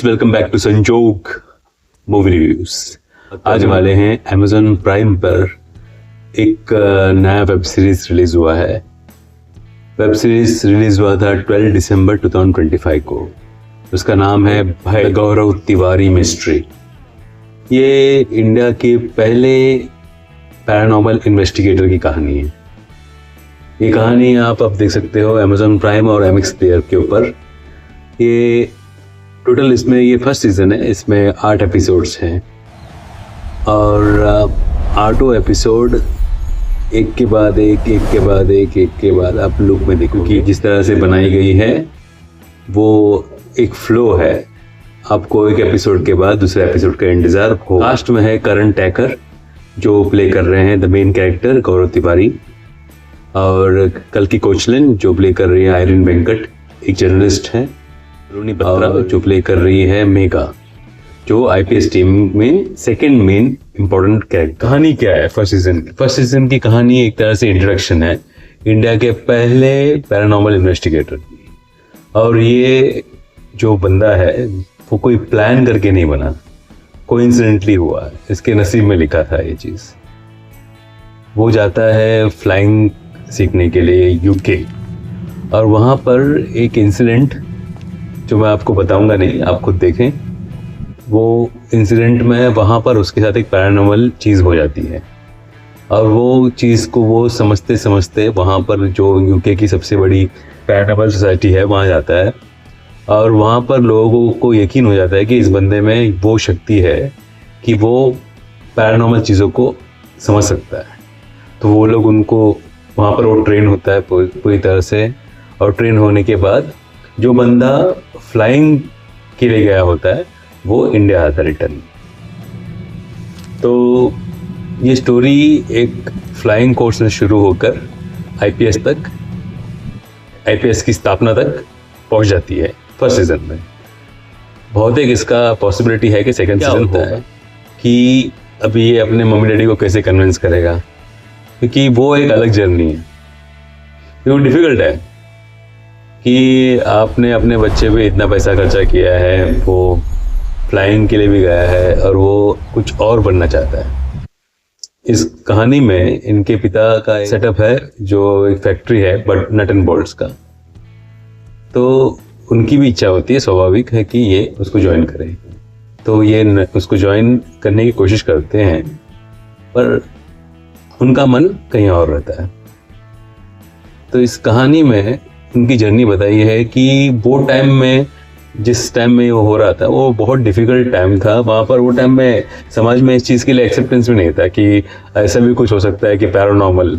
Friends, welcome back to संजोग movie reviews. आज वाले हैं Amazon प्राइम पर एक नया वेब सीरीज रिलीज हुआ है। वेब सीरीज रिलीज हुआ था 12 दिसंबर 2025 को। उसका नाम है भय गौरव तिवारी मिस्ट्री। ये इंडिया के पहले पैरानॉर्मल इन्वेस्टिगेटर की कहानी है। ये कहानी आप अब देख सकते हो Amazon प्राइम और MX प्लेयर के ऊपर। ये टोटल इसमें ये फर्स्ट सीजन है, इसमें 8 एपिसोड्स हैं और 8 एपिसोड एक के बाद एक आप लूप में देखो कि जिस तरह से बनाई गई है वो एक फ्लो है। आपको एक एपिसोड के बाद दूसरे एपिसोड का इंतजार हो। लास्ट में है करण टैकर जो प्ले कर रहे हैं द मेन कैरेक्टर गौरव तिवारी, और कल्की कोचलिन जो प्ले कर रही है आयरन वेंकट, एक जर्नलिस्ट है। रोनी बत्रा जो प्ले कर रही है मेगा, जो IPS टीम में सेकंड मेन इंपॉर्टेंट कैरेक्टर। कहानी क्या है फर्स्ट सीजन की कहानी एक तरह से इंट्रोडक्शन है इंडिया के पहले पैरानॉर्मल इन्वेस्टिगेटर। और ये जो बंदा है वो कोई प्लान करके नहीं बना, कोइंसिडेंटली हुआ, इसके नसीब में लिखा था ये चीज़। वो जाता है फ्लाइंग सीखने के लिए UK, और वहाँ पर एक इंसिडेंट जो मैं आपको बताऊंगा नहीं, आप खुद देखें। वो इंसिडेंट में वहाँ पर उसके साथ एक पैरानॉर्मल चीज़ हो जाती है, और वो चीज़ को वो समझते समझते वहाँ पर जो UK की सबसे बड़ी पैरानॉर्मल सोसाइटी है वहाँ जाता है, और वहाँ पर लोगों को यकीन हो जाता है कि इस बंदे में वो शक्ति है कि वो पैरानॉर्मल चीज़ों को समझ सकता है। तो वो लोग उनको वहाँ पर वो ट्रेन होता है पूरी तरह से, और ट्रेन होने के बाद जो बंदा फ्लाइंग के लिए गया होता है वो इंडिया आता रिटर्न। तो ये स्टोरी एक फ्लाइंग कोर्स से शुरू होकर IPS की स्थापना तक पहुंच जाती है फर्स्ट सीजन में। बहुत एक इसका पॉसिबिलिटी है कि सेकंड सीजन होता है कि अभी ये अपने मम्मी डैडी को कैसे कन्विंस करेगा, क्योंकि वो एक अलग जर्नी है। वो डिफ़िकल्ट है कि आपने अपने बच्चे पे इतना पैसा खर्चा किया है, वो फ्लाइंग के लिए भी गया है और वो कुछ और बनना चाहता है। इस कहानी में इनके पिता का एक सेटअप है जो एक फैक्ट्री है बट नट एंड बोल्ट्स का। तो उनकी भी इच्छा होती है, स्वाभाविक है कि ये उसको ज्वाइन करें। तो ये उसको ज्वाइन करने की कोशिश करते हैं, पर उनका मन कहीं और रहता है। तो इस कहानी में उनकी जर्नी बताई है कि वो टाइम में, जिस टाइम में वो हो रहा था, वो बहुत डिफ़िकल्ट टाइम था। वहाँ पर वो टाइम में समाज में इस चीज़ के लिए एक्सेप्टेंस भी नहीं था कि ऐसा भी कुछ हो सकता है कि पैरानॉर्मल,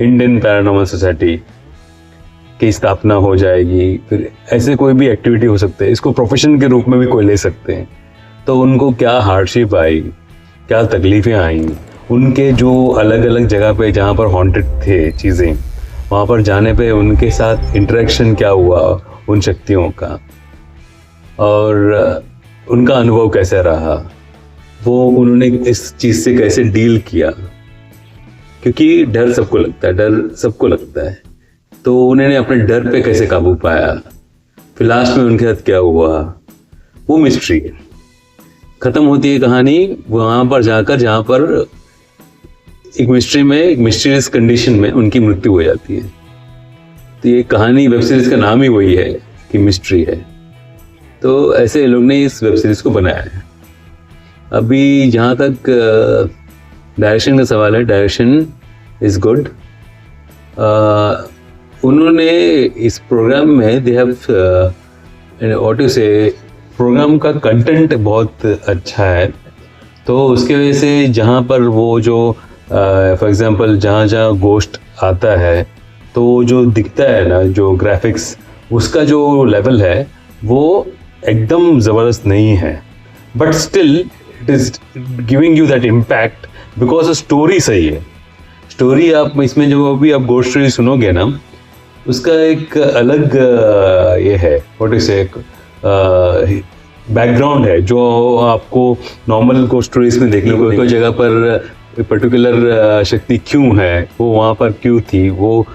इंडियन पैरानॉर्मल सोसाइटी की स्थापना हो जाएगी, फिर ऐसे कोई भी एक्टिविटी हो सकती है, इसको प्रोफेशन के रूप में भी कोई ले सकते हैं। तो उनको क्या हार्डशिप आई, क्या तकलीफ़ें आई, उनके जो अलग अलग जगह पे जहाँ पर हॉन्टेड थे चीज़ें, वहाँ पर जाने पे उनके साथ इंटरेक्शन क्या हुआ उन शक्तियों का, और उनका अनुभव कैसा रहा, वो उन्होंने इस चीज़ से कैसे डील किया। क्योंकि डर सबको लगता है, तो उन्होंने अपने डर पे कैसे काबू पाया, फिर लास्ट में उनके साथ क्या हुआ, वो मिस्ट्री है। ख़त्म होती है कहानी वहाँ पर जाकर जहाँ पर एक मिस्ट्री में, एक मिस्टीरियस कंडीशन में उनकी मृत्यु हो जाती है। तो ये कहानी, वेब सीरीज का नाम ही वही है कि मिस्ट्री है। तो ऐसे लोग ने इस वेब सीरीज को बनाया है। अभी जहाँ तक डायरेक्शन का सवाल है, डायरेक्शन इज़ गुड। उन्होंने इस प्रोग्राम में दे हैव व्हाट यू से, प्रोग्राम का कंटेंट बहुत अच्छा है। तो उसके वजह से जहाँ पर वो जो फॉर एग्जांपल जहाँ गोस्ट आता है, तो जो दिखता है ना, जो ग्राफिक्स, उसका जो लेवल है वो एकदम ज़बरदस्त नहीं है, but still it is giving you that impact because story सही है। स्टोरी आप इसमें जो भी आप गोस्ट स्टोरी सुनोगे ना, उसका एक अलग ये है, व्हाट इज एक बैकग्राउंड है जो आपको नॉर्मल गोस्ट स्टोरीज में देखने को, कोई जगह पर पर्टिकुलर शक्ति क्यों है, वो वहाँ पर क्यों थी, वो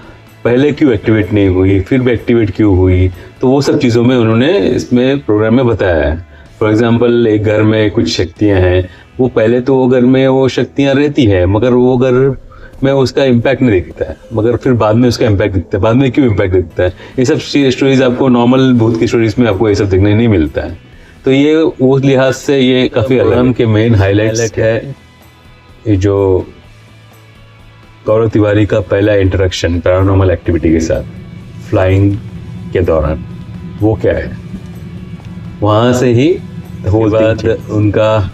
पहले क्यों एक्टिवेट नहीं हुई, फिर भी एक्टिवेट क्यों हुई, तो वो सब चीज़ों में उन्होंने इसमें प्रोग्राम में बताया है। फॉर एग्जाम्पल एक घर में कुछ शक्तियां हैं, वो पहले तो वो घर में वो शक्तियां रहती है, मगर वो घर में उसका इम्पैक्ट नहीं दिखता है, मगर फिर बाद में उसका इम्पैक्ट दिखता है। बाद में क्यों इम्पैक्ट दिखता है? ये सब स्टोरीज आपको नॉर्मल भूत की स्टोरीज में आपको ये सब देखने नहीं मिलता है। तो ये उस लिहाज से ये काफ़ी अलग के मेन हाईलाइट है। ये जो गौरव तिवारी का पहला इंटरेक्शन पैरानॉर्मल एक्टिविटी के साथ फ्लाइंग के दौरान, वो क्या है, वहाँ से ही वो बात उनका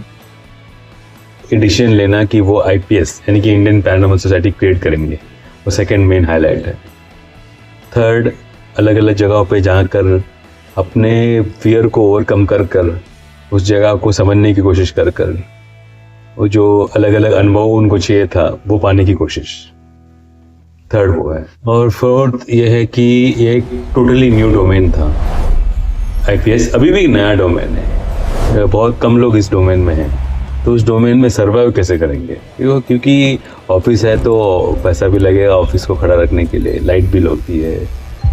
एडिशन लेना कि वो IPS यानी कि इंडियन पैरानॉर्मल सोसाइटी क्रिएट करेंगे, वो सेकंड मेन हाईलाइट है। थर्ड, अलग अलग जगहों पे जाकर अपने फियर को ओवरकम कर कर उस जगह को समझने की कोशिश कर कर वो जो अलग अलग अनुभव उनको चाहिए था वो पाने की कोशिश, थर्ड वो है। और फोर्थ ये है कि ये एक टोटली न्यू डोमेन था। IPS अभी भी नया डोमेन है, बहुत कम लोग इस डोमेन में हैं, तो उस डोमेन में सर्वाइव कैसे करेंगे? क्योंकि ऑफिस है तो पैसा भी लगेगा ऑफिस को खड़ा रखने के लिए, लाइट बिल होती है,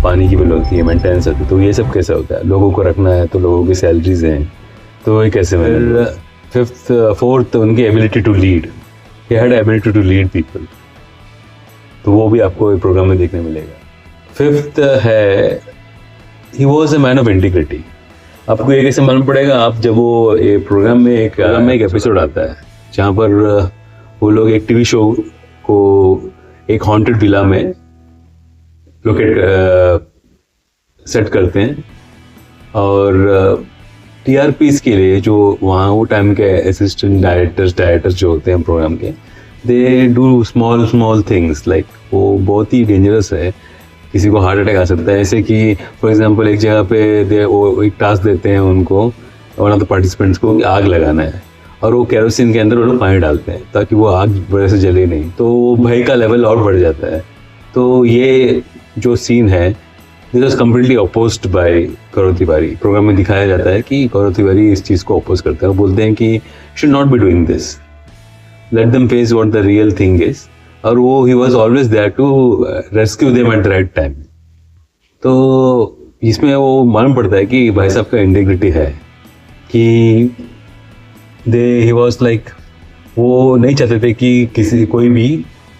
पानी की बिल होती है, मेंटेनेंस होती है, तो ये सब कैसे होता है? लोगों को रखना है तो लोगों की सैलरीज हैं, तो ये कैसे मैनेज? फिफ्थ फोर्थ उनकी ability to lead, he had ability to lead people, तो वो भी आपको एक प्रोग्राम में देखने मिलेगा। फिफ्थ है he was a man of integrity. आपको ये कैसे मालूम पड़ेगा? आप जब वो ये प्रोग्राम में एक एपिसोड आता है जहाँ पर वो लोग एक टीवी शो को एक हॉन्टेड विला में लोकेट सेट करते हैं, और TRPs के लिए जो वहाँ वो टाइम के असिस्टेंट डायरेक्टर्स जो होते हैं प्रोग्राम के, they do small things like, वो बहुत ही डेंजरस है, किसी को हार्ट अटैक आ सकता है। ऐसे कि फॉर एग्जांपल एक जगह पे वो एक टास्क देते हैं उनको, वन ऑफ द पार्टिसिपेंट्स को, आग लगाना है, और वो केरोसिन के अंदर वो लोग पानी डालते हैं ताकि वो आग बड़े से जले नहीं, तो भय का लेवल और बढ़ जाता है। तो ये जो सीन है this was completely opposed by Gaurav Tiwari. Programme में दिखाया जाता है कि गौरव तिवारी इस चीज़ को अपोज करते हैं, वो बोलते हैं कि should not be doing this, let them face what the real thing is, और वो he was always there to rescue them at the right time. तो इसमें वो मालूम पड़ता है कि भाई साहब का इंटीग्रिटी है, कि ही वॉज लाइक, वो नहीं चाहते थे कि कोई भी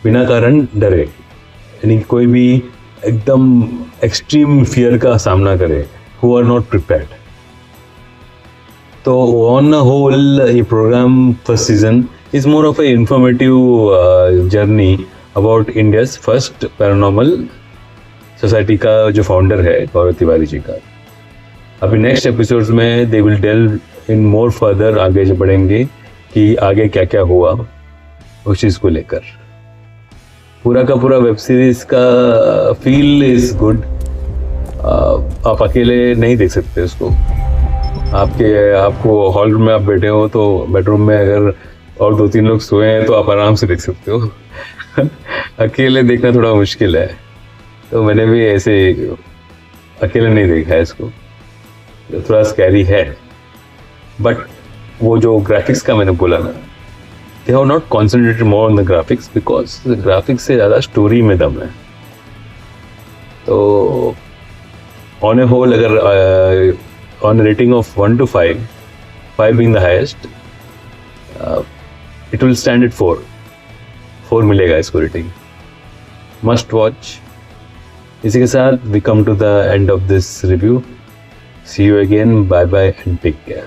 बिना कारण डरे, यानी कोई भी एकदम एक्सट्रीम फियर का सामना करे, हु आर नॉट प्रिपेयर्ड। तो ऑन अ होल ये programme first season is more of a informative journey about India's first paranormal society का जो फाउंडर है गौरव तिवारी जी का। अभी नेक्स्ट एपिसोड्स में they will delve in more further, आगे जो बढ़ेंगे कि आगे क्या क्या हुआ उस चीज़ को लेकर। पूरा का पूरा वेब सीरीज का फील इज गुड, आप अकेले नहीं देख सकते उसको। आपको हॉल में आप बैठे हो तो बेडरूम में अगर और 2-3 लोग सोए हैं तो आप आराम से देख सकते हो। अकेले देखना थोड़ा मुश्किल है, तो मैंने भी ऐसे अकेले नहीं देखा है इसको, थोड़ा स्कैरी है। बट वो जो ग्राफिक्स का मैंने बोला ना, they have not concentrated more on the graphics because the graphics से ज़्यादा स्टोरी में दम है। तो ऑन ए होल अगर on rating of 1 to 5, 5 being the highest, it will stand at 4 मिलेगा इसको रेटिंग। Must watch. इसी के साथ we come to the end of this review. See you again. Bye bye and take care.